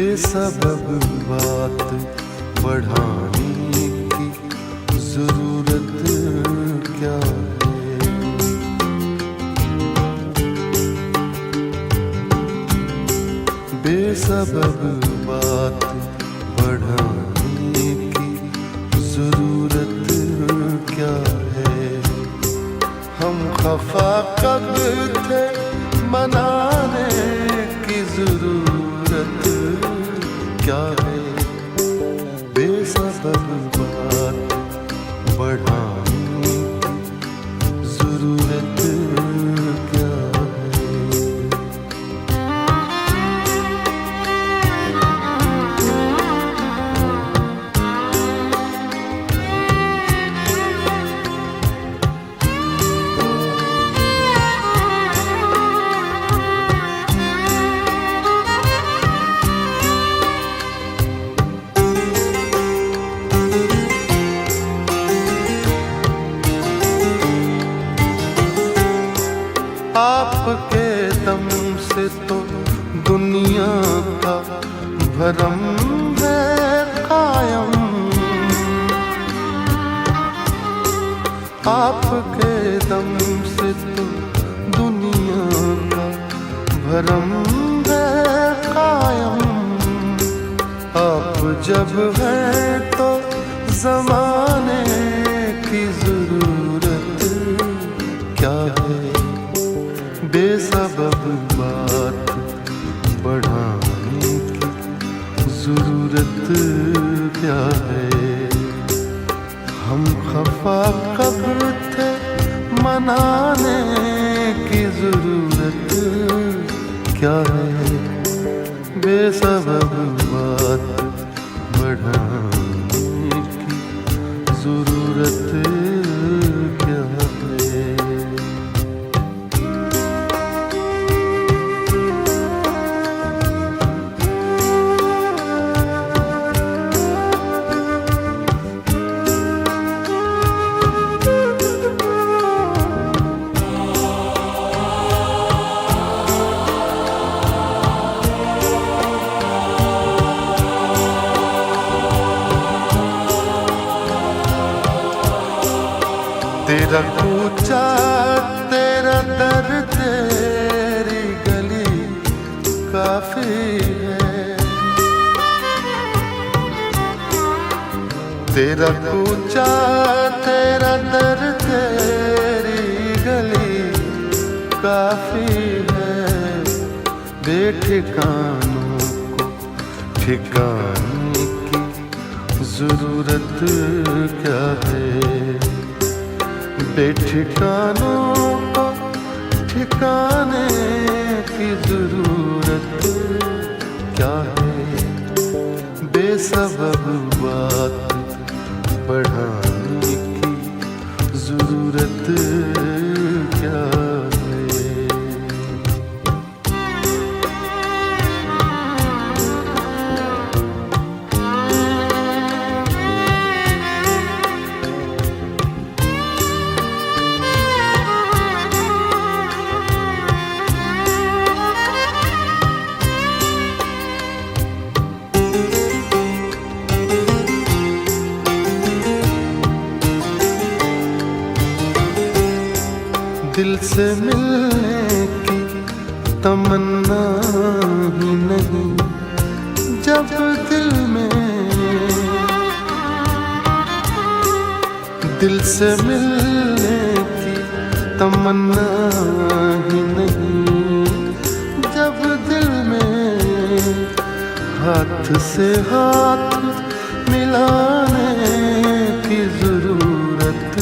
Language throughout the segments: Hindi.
बेसबब बात बढ़ाने की जरूरत क्या है। बेसबब बात बढ़ाने की जरूरत क्या है। हम खफा कब थे मनाने की जरूरत क्या है। बेसबब बात बढ़ाने की जरूरत क्या है। आपके दम से तो दुनिया का भरम है कायम। आपके दम से तो दुनिया का भरम है कायम। आप जब हैं तो जमाने की जरूरत क्या है। बेसबब बात बढ़ाने की जरूरत क्या है। हम खफा कब थे मनाने की जरूरत क्या है। बेसबब बात बढ़ाने की जरूरत क्या है। तेरा कूचा तेरा दर तेरी गली काफी है। तेरा कूचा तेरा दर तेरी गली काफी है। बेठिकानों को ठिकाने की जरूरत क्या है। बेठिकानों को ठिकाने की जरूरत क्या है। बेसबब बात बढ़ाने की जरूरत क्या है। दिल से मिलने की तमन्ना ही नहीं जब दिल में। दिल से मिलने की तमन्ना ही नहीं जब दिल में। हाथ से हाथ मिलाने की जरूरत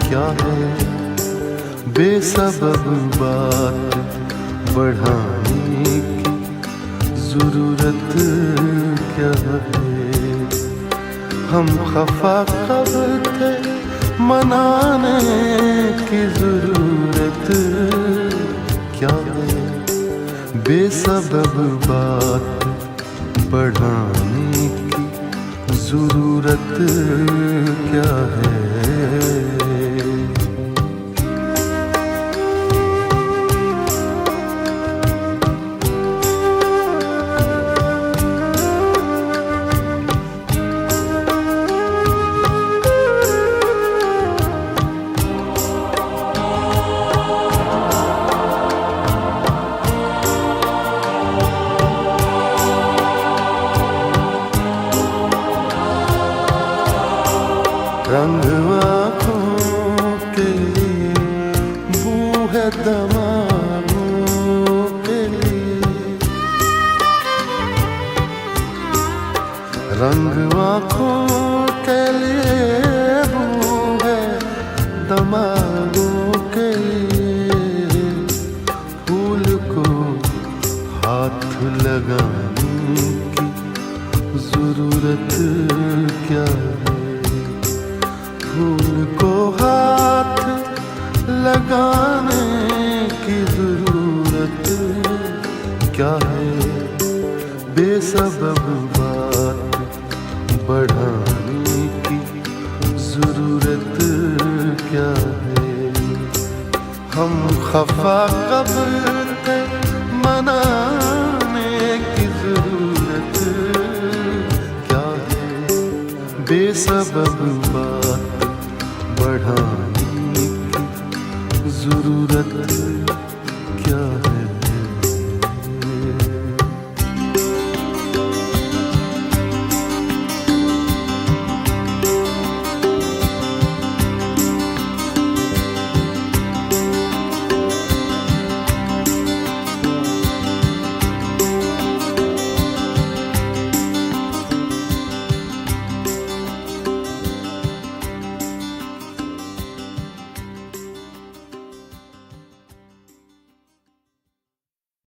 क्या है। बेसबब बात बढ़ाने की जरूरत क्या है। हम खफा कब थे मनाने की जरूरत क्या है। बेसबब बात बढ़ाने की जरूरत क्या है। तमामों के लिए। रंग आँखों के लिए वो है दमागों के लिए। फूल को हाथ लगाने की जरूरत क्या है? फूल को हाथ लगाने की जरूरत क्या है? बेसबब बात बढ़ाने की जरूरत क्या है? हम खफा कब्र पे मनाने की जरूरत क्या है? बेसबब बात बढ़ाने की जरूरत